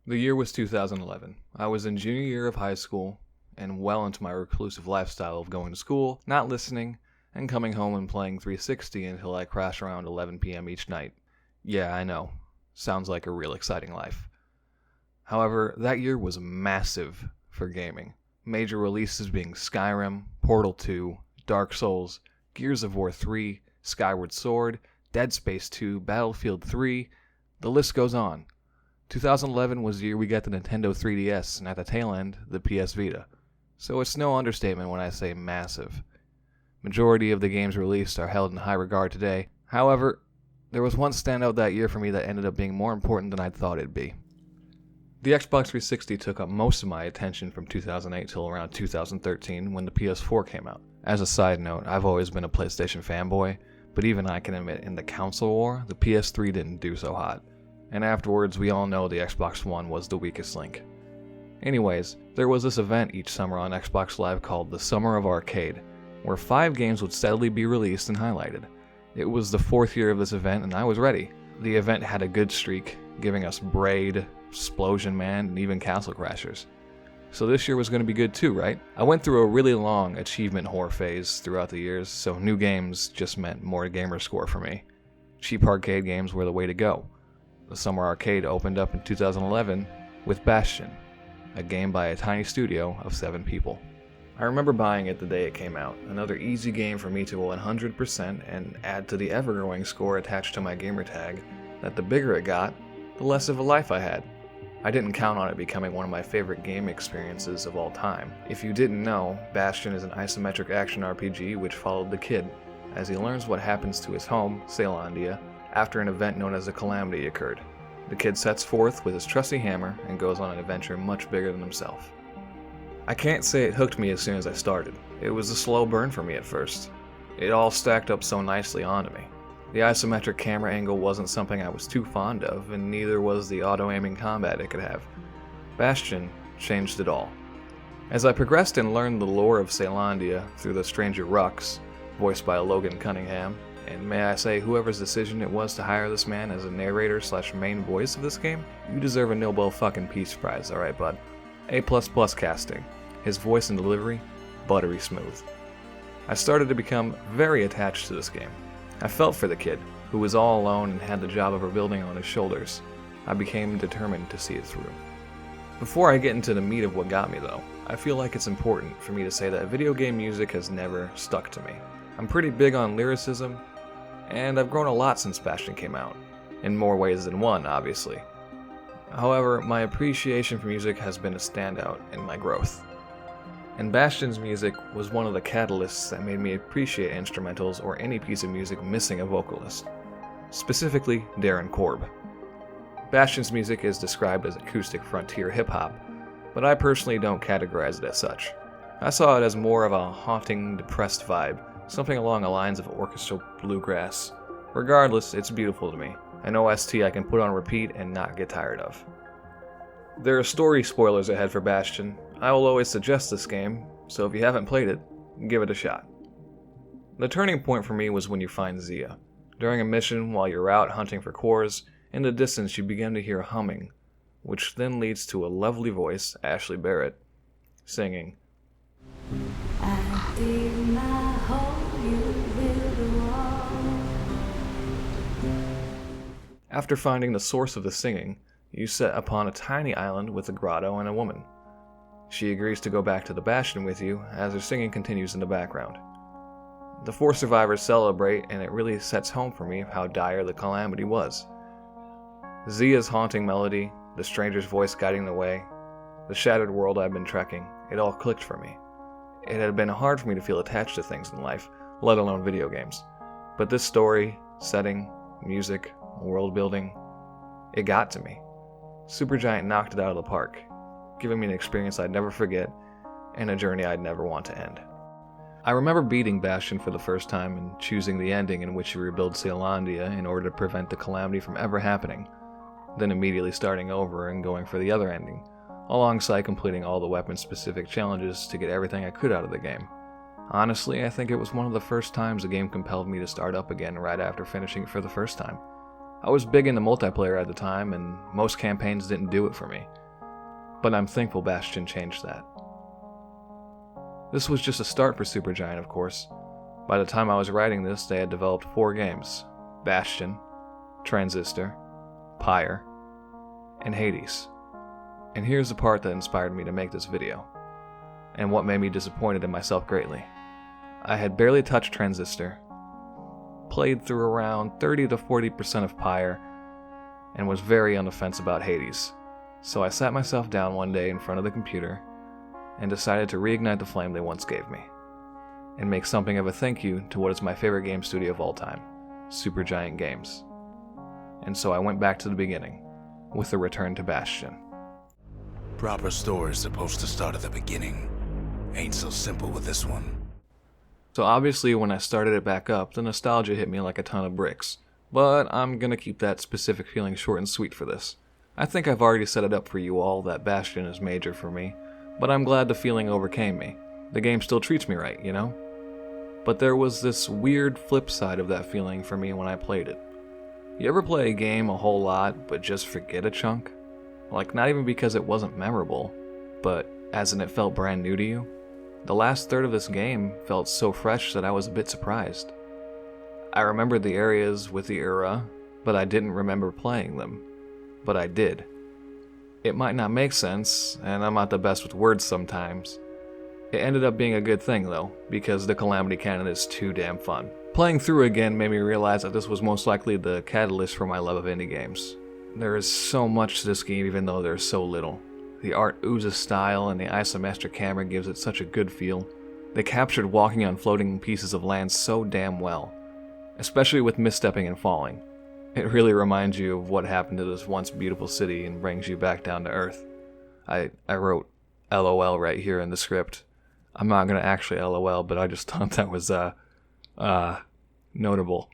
The year was 2011. I was in junior year of high school and well into my reclusive lifestyle of going to school, not listening, and coming home and playing 360 until I crash around 11 p.m. each night. Yeah, I know. Sounds like a real exciting life. However, that year was massive for gaming. Major releases being Skyrim, Portal 2, Dark Souls, Gears of War 3, Skyward Sword, Dead Space 2, Battlefield 3, the list goes on. 2011 was the year we got the Nintendo 3DS, and at the tail end, the PS Vita. So it's no understatement when I say massive. Majority of the games released are held in high regard today. However, there was one standout that year for me that ended up being more important than I thought it'd be. The Xbox 360 took up most of my attention from 2008 till around 2013 when the PS4 came out. As a side note, I've always been a PlayStation fanboy, but even I can admit in the console war, the PS3 didn't do so hot. And afterwards, we all know the Xbox One was the weakest link. Anyways, there was this event each summer on Xbox Live called the Summer of Arcade, where 5 games would steadily be released and highlighted. It was the 4th year of this event and I was ready. The event had a good streak, giving us Braid, Explosion Man, and even Castle Crashers. So this year was going to be good too, right? I went through a really long achievement whore phase throughout the years, so new games just meant more gamer score for me. Cheap arcade games were the way to go. The Summer Arcade opened up in 2011 with Bastion, a game by a tiny studio of 7 people. I remember buying it the day it came out, another easy game for me to 100% and add to the ever-growing score attached to my gamer tag that the bigger it got, the less of a life I had. I didn't count on it becoming one of my favorite game experiences of all time. If you didn't know, Bastion is an isometric action RPG which followed the kid as he learns what happens to his home, Caelondia, after an event known as a calamity occurred. The kid sets forth with his trusty hammer and goes on an adventure much bigger than himself. I can't say it hooked me as soon as I started. It was a slow burn for me at first. It all stacked up so nicely onto me. The isometric camera angle wasn't something I was too fond of, and neither was the auto-aiming combat it could have. Bastion changed it all. As I progressed and learned the lore of Caelondia through the stranger Rux, voiced by Logan Cunningham, and may I say whoever's decision it was to hire this man as a narrator/main voice of this game, you deserve a Nobel fucking Peace Prize, alright bud. A++ casting. His voice and delivery, buttery smooth. I started to become very attached to this game. I felt for the kid, who was all alone and had the job of rebuilding on his shoulders. I became determined to see it through. Before I get into the meat of what got me though, I feel like it's important for me to say that video game music has never stuck to me. I'm pretty big on lyricism, and I've grown a lot since Bastion came out. In more ways than one, obviously. However, my appreciation for music has been a standout in my growth. And Bastion's music was one of the catalysts that made me appreciate instrumentals or any piece of music missing a vocalist. Specifically, Darren Korb. Bastion's music is described as acoustic frontier hip-hop, but I personally don't categorize it as such. I saw it as more of a haunting, depressed vibe, something along the lines of orchestral bluegrass. Regardless, it's beautiful to me. An OST I can put on repeat and not get tired of. There are story spoilers ahead for Bastion. I will always suggest this game, so if you haven't played it, give it a shot. The turning point for me was when you find Zia. During a mission while you're out hunting for cores, in the distance you begin to hear humming, which then leads to a lovely voice, Ashley Barrett, singing, I dig my hole, you build a wall. After finding the source of the singing, you set upon a tiny island with a grotto and a woman. She agrees to go back to the Bastion with you as her singing continues in the background. The 4 survivors celebrate, and it really sets home for me how dire the calamity was. Zia's haunting melody, the stranger's voice guiding the way, the shattered world I've been trekking, it all clicked for me. It had been hard for me to feel attached to things in life, let alone video games. But this story, setting, music, world building, it got to me. Supergiant knocked it out of the park, giving me an experience I'd never forget and a journey I'd never want to end. I remember beating Bastion for the first time and choosing the ending in which you rebuild Caelondia in order to prevent the calamity from ever happening, then immediately starting over and going for the other ending, alongside completing all the weapon-specific challenges to get everything I could out of the game. Honestly, I think it was one of the first times the game compelled me to start up again right after finishing it for the first time. I was big into multiplayer at the time, and most campaigns didn't do it for me. But I'm thankful Bastion changed that. This was just a start for Supergiant, of course. By the time I was writing this, they had developed 4 games: Bastion, Transistor, Pyre, and Hades. And here's the part that inspired me to make this video, and what made me disappointed in myself greatly. I had barely touched Transistor, played through around 30 to 40% of Pyre, and was very on the fence about Hades. So I sat myself down one day in front of the computer and decided to reignite the flame they once gave me, and make something of a thank you to what is my favorite game studio of all time, Supergiant Games. And so I went back to the beginning, with a return to Bastion. Proper story's supposed to start at the beginning. Ain't so simple with this one. So obviously when I started it back up, the nostalgia hit me like a ton of bricks, but I'm gonna keep that specific feeling short and sweet for this. I think I've already set it up for you all that Bastion is major for me, but I'm glad the feeling overcame me. The game still treats me right, you know? But there was this weird flip side of that feeling for me when I played it. You ever play a game a whole lot, but just forget a chunk? Like, not even because it wasn't memorable, but as in it felt brand new to you? The last third of this game felt so fresh that I was a bit surprised. I remembered the areas with the era, but I didn't remember playing them. But I did. It might not make sense, and I'm not the best with words sometimes. It ended up being a good thing though, because the Calamity Cannon is too damn fun. Playing through again made me realize that this was most likely the catalyst for my love of indie games. There is so much to this game even though there's so little. The art oozes style and the isometric camera gives it such a good feel. They captured walking on floating pieces of land so damn well, especially with misstepping and falling. It really reminds you of what happened to this once beautiful city and brings you back down to earth. I wrote LOL right here in the script. I'm not gonna actually LOL, but I just thought that was notable.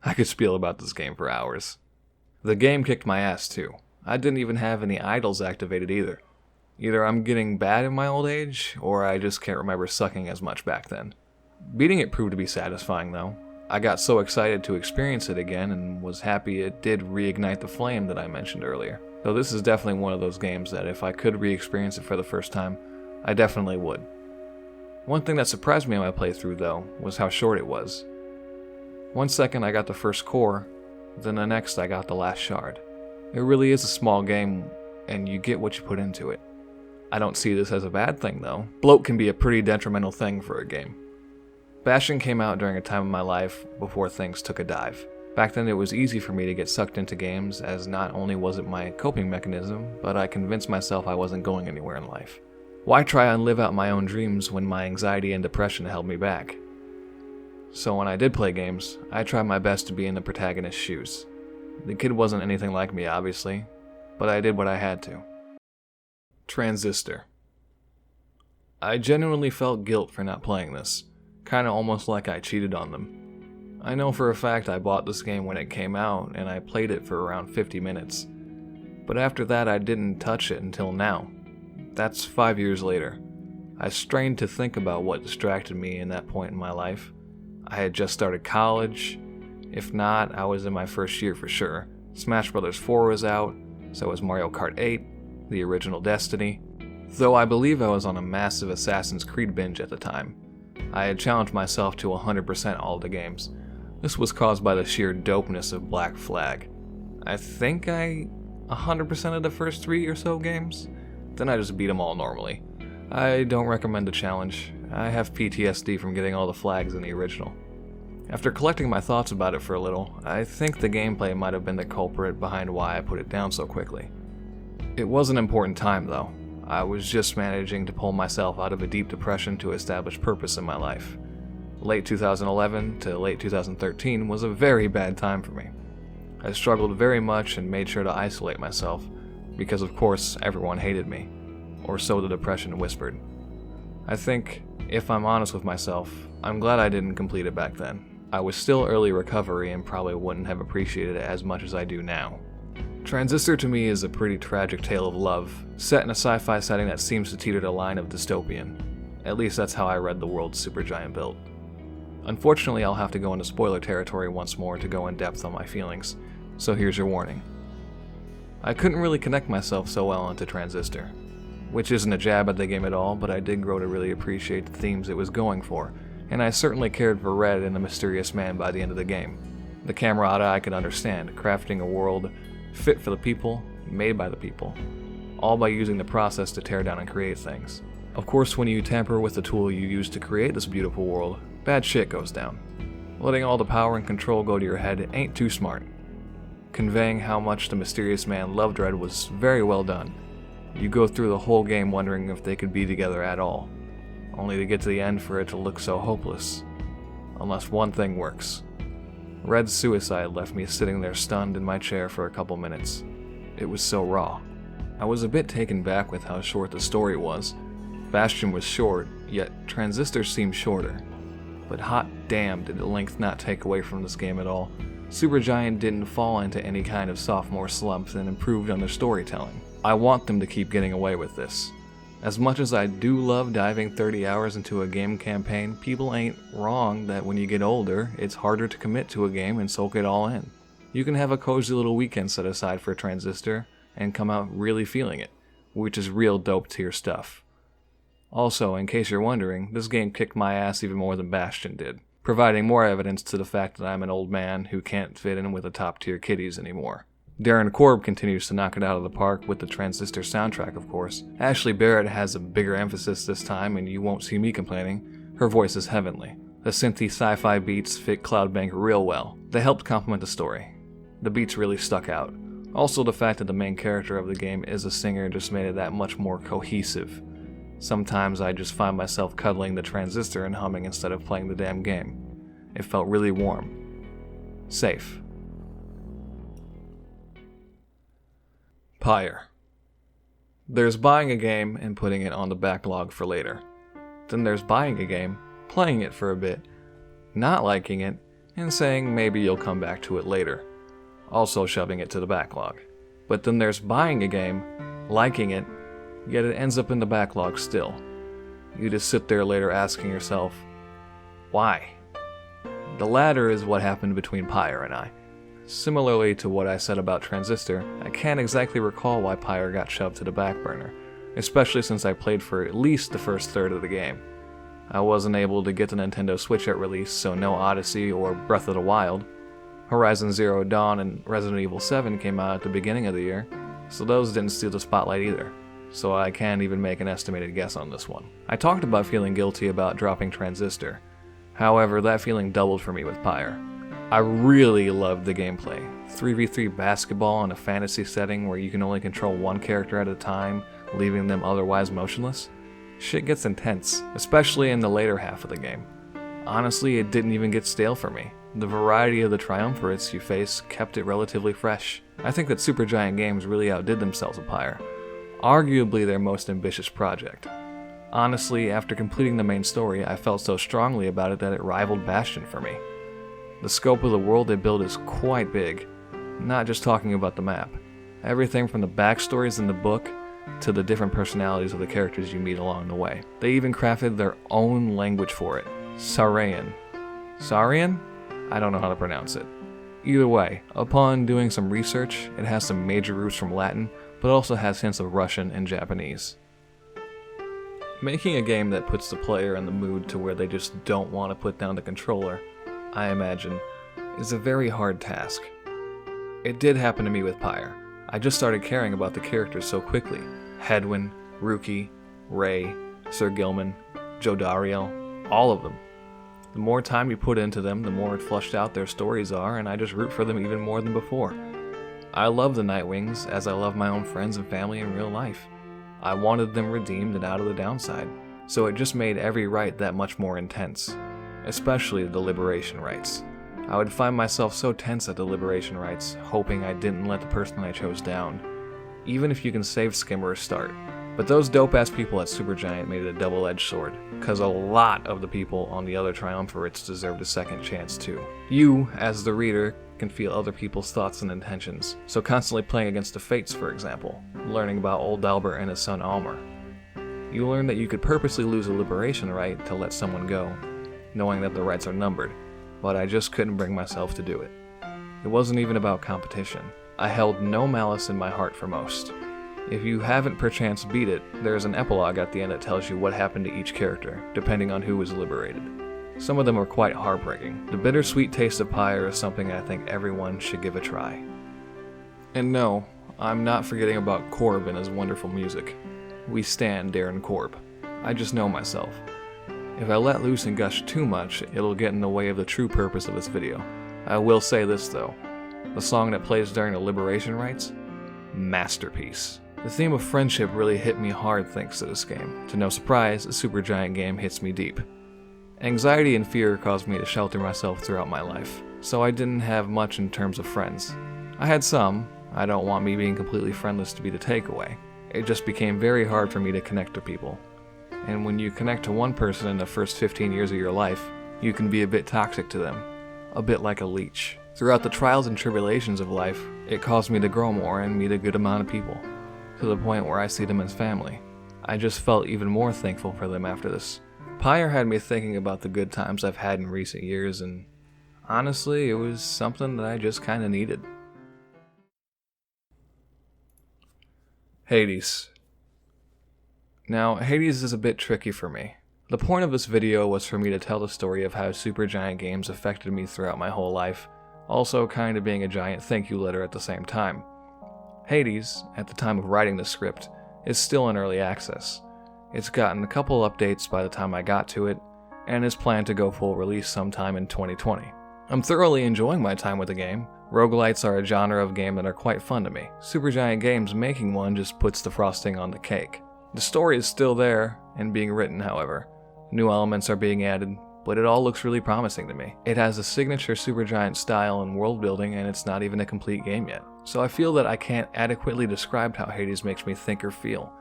I could spiel about this game for hours. The game kicked my ass too. I didn't even have any idols activated either. Either I'm getting bad in my old age, or I just can't remember sucking as much back then. Beating it proved to be satisfying though. I got so excited to experience it again and was happy it did reignite the flame that I mentioned earlier. Though this is definitely one of those games that if I could re-experience it for the first time, I definitely would. One thing that surprised me in my playthrough though was how short it was. 1 second I got the first core, then the next I got the last shard. It really is a small game, and you get what you put into it. I don't see this as a bad thing though. Bloat can be a pretty detrimental thing for a game. Bastion came out during a time in my life before things took a dive. Back then it was easy for me to get sucked into games, as not only was it my coping mechanism, but I convinced myself I wasn't going anywhere in life. Why try and live out my own dreams when my anxiety and depression held me back? So when I did play games, I tried my best to be in the protagonist's shoes. The kid wasn't anything like me, obviously, but I did what I had to. Transistor. I genuinely felt guilt for not playing this, kinda almost like I cheated on them. I know for a fact I bought this game when it came out, and I played it for around 50 minutes. But after that I didn't touch it until now. That's 5 years later. I strained to think about what distracted me in that point in my life. I had just started college. If not, I was in my first year for sure. Smash Bros. 4 was out, so was Mario Kart 8, the original Destiny. Though I believe I was on a massive Assassin's Creed binge at the time. I had challenged myself to 100% all the games. This was caused by the sheer dopeness of Black Flag. I think I 100% of the first 3 or so games. Then I just beat them all normally. I don't recommend the challenge. I have PTSD from getting all the flags in the original. After collecting my thoughts about it for a little, I think the gameplay might have been the culprit behind why I put it down so quickly. It was an important time though. I was just managing to pull myself out of a deep depression to establish purpose in my life. Late 2011 to late 2013 was a very bad time for me. I struggled very much and made sure to isolate myself, because of course everyone hated me, or so the depression whispered. I think, if I'm honest with myself, I'm glad I didn't complete it back then. I was still early recovery and probably wouldn't have appreciated it as much as I do now. Transistor to me is a pretty tragic tale of love, set in a sci-fi setting that seems to teeter the line of dystopian. At least that's how I read the world Supergiant built. Unfortunately, I'll have to go into spoiler territory once more to go in depth on my feelings, so here's your warning. I couldn't really connect myself so well into Transistor, which isn't a jab at the game at all, but I did grow to really appreciate the themes it was going for, and I certainly cared for Red and the mysterious man by the end of the game. The camaraderie I could understand, crafting a world fit for the people, made by the people, all by using the process to tear down and create things. Of course, when you tamper with the tool you use to create this beautiful world, bad shit goes down. Letting all the power and control go to your head ain't too smart. Conveying how much the mysterious man loved Red was very well done. You go through the whole game wondering if they could be together at all, only to get to the end for it to look so hopeless. Unless one thing works. Red's suicide left me sitting there stunned in my chair for a couple minutes. It was so raw. I was a bit taken back with how short the story was. Bastion was short, yet Transistor seemed shorter. But hot damn did the length not take away from this game at all. Supergiant didn't fall into any kind of sophomore slump and improved on their storytelling. I want them to keep getting away with this. As much as I do love diving 30 hours into a game campaign, people ain't wrong that when you get older, it's harder to commit to a game and soak it all in. You can have a cozy little weekend set aside for Transistor and come out really feeling it, which is real dope tier stuff. Also, in case you're wondering, this game kicked my ass even more than Bastion did, providing more evidence to the fact that I'm an old man who can't fit in with the top tier kiddies anymore. Darren Korb continues to knock it out of the park with the Transistor soundtrack, of course. Ashley Barrett has a bigger emphasis this time, and you won't see me complaining. Her voice is heavenly. The synthy sci-fi beats fit Cloudbank real well. They helped complement the story. The beats really stuck out. Also, the fact that the main character of the game is a singer just made it that much more cohesive. Sometimes I just find myself cuddling the Transistor and humming instead of playing the damn game. It felt really warm. Safe. Pyre. There's buying a game and putting it on the backlog for later. Then there's buying a game, playing it for a bit, not liking it, and saying maybe you'll come back to it later, also shoving it to the backlog. But then there's buying a game, liking it, yet it ends up in the backlog still. You just sit there later asking yourself, why? The latter is what happened between Pyre and I. Similarly to what I said about Transistor, I can't exactly recall why Pyre got shoved to the back burner, especially since I played for at least the first third of the game. I wasn't able to get the Nintendo Switch at release, so no Odyssey or Breath of the Wild. Horizon Zero Dawn and Resident Evil 7 came out at the beginning of the year, so those didn't steal the spotlight either, so I can't even make an estimated guess on this one. I talked about feeling guilty about dropping Transistor. However, that feeling doubled for me with Pyre. I really loved the gameplay. 3v3 basketball in a fantasy setting where you can only control one character at a time, leaving them otherwise motionless. Shit gets intense, especially in the later half of the game. Honestly, it didn't even get stale for me. The variety of the triumvirates you face kept it relatively fresh. I think that Supergiant Games really outdid themselves with Pyre. Arguably their most ambitious project. Honestly, after completing the main story, I felt so strongly about it that it rivaled Bastion for me. The scope of the world they build is quite big, not just talking about the map. Everything from the backstories in the book to the different personalities of the characters you meet along the way. They even crafted their own language for it. Saurian. Saurian? I don't know how to pronounce it. Either way, upon doing some research, it has some major roots from Latin, but also has hints of Russian and Japanese. Making a game that puts the player in the mood to where they just don't want to put down the controller, I imagine, is a very hard task. It did happen to me with Pyre. I just started caring about the characters so quickly. Hedwyn, Ruki, Ray, Sir Gilman, Jodariel, all of them. The more time you put into them, the more flushed out their stories are, and I just root for them even more than before. I love the Nightwings as I love my own friends and family in real life. I wanted them redeemed and out of the downside, so it just made every rite that much more intense. Especially the liberation rites. I would find myself so tense at the liberation rites, hoping I didn't let the person I chose down, even if you can save Skim or start. But those dope-ass people at Supergiant made it a double-edged sword, cause a lot of the people on the other triumvirates deserved a second chance too. You, as the reader, can feel other people's thoughts and intentions, so constantly playing against the Fates, for example, learning about old Albert and his son Almer. You learn that you could purposely lose a liberation rite to let someone go, knowing that the rights are numbered, but I just couldn't bring myself to do it. It wasn't even about competition. I held no malice in my heart for most. If you haven't perchance beat it, there's an epilogue at the end that tells you what happened to each character, depending on who was liberated. Some of them are quite heartbreaking. The bittersweet taste of Pyre is something I think everyone should give a try. And no, I'm not forgetting about Corb and his wonderful music. We stan Darren Corb. I just know myself. If I let loose and gush too much, it'll get in the way of the true purpose of this video. I will say this though. The song that plays during the liberation rites? Masterpiece. The theme of friendship really hit me hard thanks to this game. To no surprise, a Supergiant game hits me deep. Anxiety and fear caused me to shelter myself throughout my life, so I didn't have much in terms of friends. I had some. I don't want me being completely friendless to be the takeaway. It just became very hard for me to connect to people. And when you connect to one person in the first 15 years of your life, you can be a bit toxic to them. A bit like a leech. Throughout the trials and tribulations of life, it caused me to grow more and meet a good amount of people, to the point where I see them as family. I just felt even more thankful for them after this. Pyre had me thinking about the good times I've had in recent years, and honestly, it was something that I just kinda needed. Hades. Now, Hades is a bit tricky for me. The point of this video was for me to tell the story of how Supergiant games affected me throughout my whole life, also kinda being a giant thank you letter at the same time. Hades, at the time of writing the script, is still in early access. It's gotten a couple updates by the time I got to it, and is planned to go full release sometime in 2020. I'm thoroughly enjoying my time with the game. Roguelites are a genre of game that are quite fun to me. Supergiant Games making one just puts the frosting on the cake. The story is still there, and being written, however. New elements are being added, but it all looks really promising to me. It has a signature Supergiant style and world building, and it's not even a complete game yet. So I feel that I can't adequately describe how Hades makes me think or feel.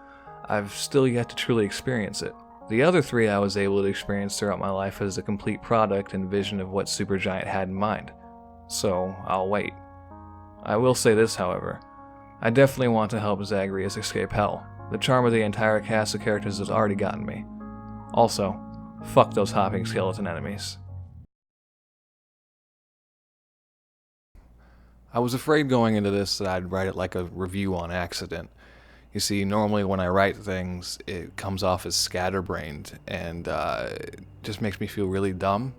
I've still yet to truly experience it. The other three I was able to experience throughout my life as a complete product and vision of what Supergiant had in mind. So I'll wait. I will say this, however. I definitely want to help Zagreus escape hell. The charm of the entire cast of characters has already gotten me. Also, fuck those hopping skeleton enemies. I was afraid going into this that I'd write it like a review on accident. You see, normally when I write things, it comes off as scatterbrained, and it just makes me feel really dumb.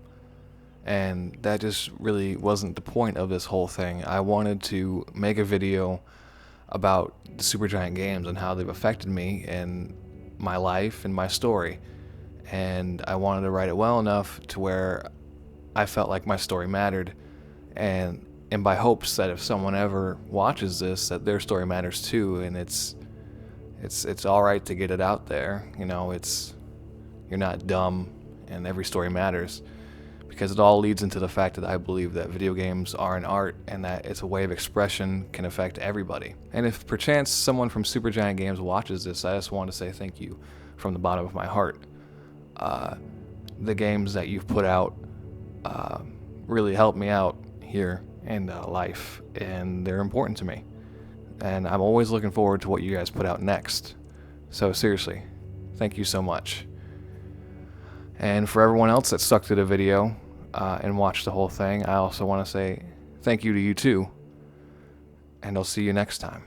And that just really wasn't the point of this whole thing. I wanted to make a video about the Supergiant games and how they've affected me and my life and my story. And I wanted to write it well enough to where I felt like my story mattered, and by hopes that if someone ever watches this, that their story matters too, and it's all right to get it out there. You know, you're not dumb, and every story matters, because it all leads into the fact that I believe that video games are an art and that it's a way of expression, can affect everybody. And if perchance someone from Supergiant Games watches this, I just want to say thank you from the bottom of my heart. The games that you've put out really helped me out here in life, and they're important to me. And I'm always looking forward to what you guys put out next. So seriously, thank you so much. And for everyone else that stuck to the video and watched the whole thing, I also want to say thank you to you too. And I'll see you next time.